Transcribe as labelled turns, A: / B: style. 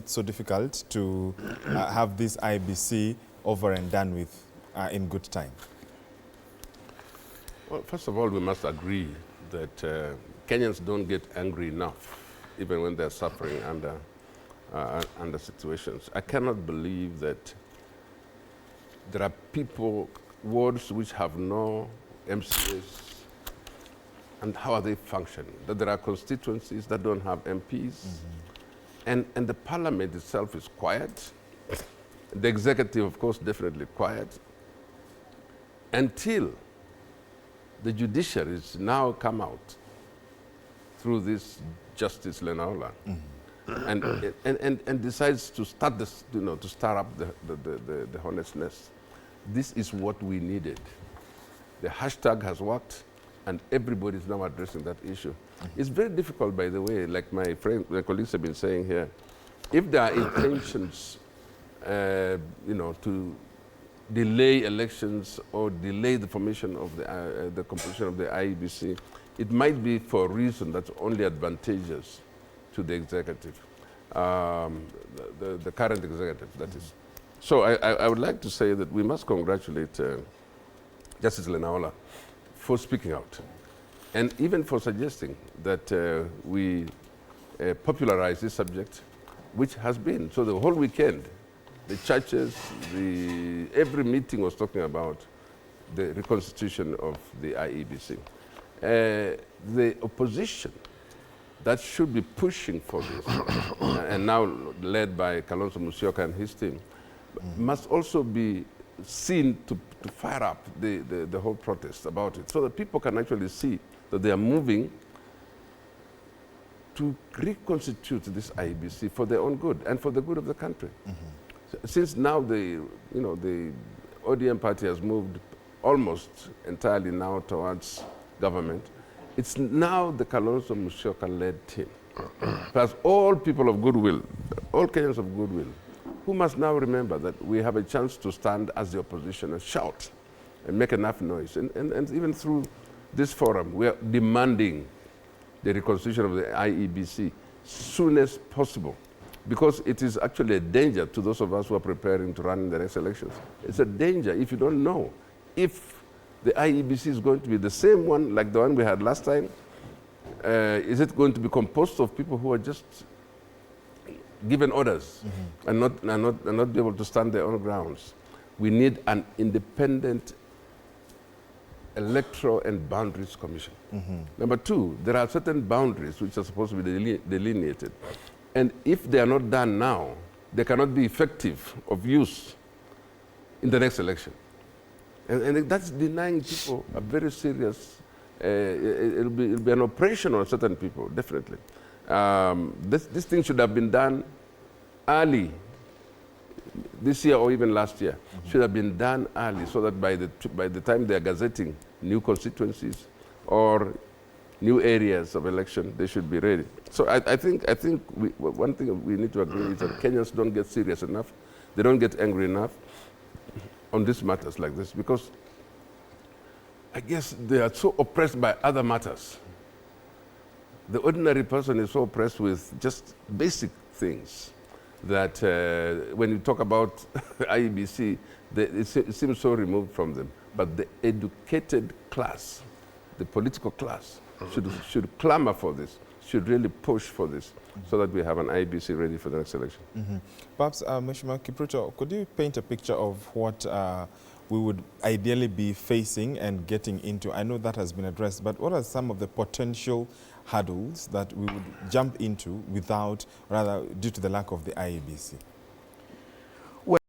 A: it so difficult to have this IEBC over and done with in good time?
B: Well, first of all, we must agree that Kenyans don't get angry enough, even when they're suffering under situations. I cannot believe that there are people, wards which have no MCAs, and how are they functioning? That there are constituencies that don't have MPs, and the parliament itself is quiet. The executive, of course, definitely quiet, until the judiciary has now come out through this Justice Lenaola, and decides to start this, to stir up the honestness. This is what we needed. The hashtag has worked, and everybody is now addressing that issue. It's very difficult, by the way, like my colleagues have been saying here, if there are intentions, to delay elections or delay the formation of the composition of the IEBC, it might be for a reason that's only advantageous to the executive, the current executive, that is. So I would like to say that we must congratulate Justice Lenaola for speaking out, and even for suggesting that we popularize this subject, which has been. So the whole weekend, the churches, every meeting was talking about the reconstitution of the IEBC. The opposition that should be pushing for this, and now led by Kalonzo Musyoka and his team, must also be seen to fire up the whole protest about it, so that people can actually see that they are moving to reconstitute this IEBC for their own good and for the good of the country. Since now the ODM party has moved almost entirely now towards government, it's now the Kalonzo Musyoka-led team, plus all people of goodwill, all Kenyans of goodwill, who must now remember that we have a chance to stand as the opposition and shout and make enough noise. And even through this forum, we are demanding the reconstitution of the IEBC soon as possible, because it is actually a danger to those of us who are preparing to run in the next elections. It's a danger if you don't know if the IEBC is going to be the same one like the one we had last time. Is it going to be composed of people who are just given orders and not be able to stand their own grounds? We need an independent electoral and boundaries commission. Number two, there are certain boundaries which are supposed to be delineated. And if they are not done now, they cannot be effective of use in the next election. And that's denying people a very serious, it'll be an oppression on certain people, definitely. This thing should have been done early, this year or even last year. Should have been done early, so that by the time they are gazetting new constituencies or new areas of election, they should be ready. So I think one thing we need to agree is that Kenyans don't get serious enough, they don't get angry enough on these matters like this, because I guess they are so oppressed by other matters. The ordinary person is so oppressed with just basic things that when you talk about IEBC, it seems so removed from them. But the educated class, the political class, should clamor for this, should really push for this, so that we have an IEBC ready for the next election.
A: Perhaps, Mheshimiwa Kipruto, could you paint a picture of what we would ideally be facing and getting into? I know that has been addressed, but what are some of the potential hurdles that we would jump into without, rather, due to the lack of the IEBC?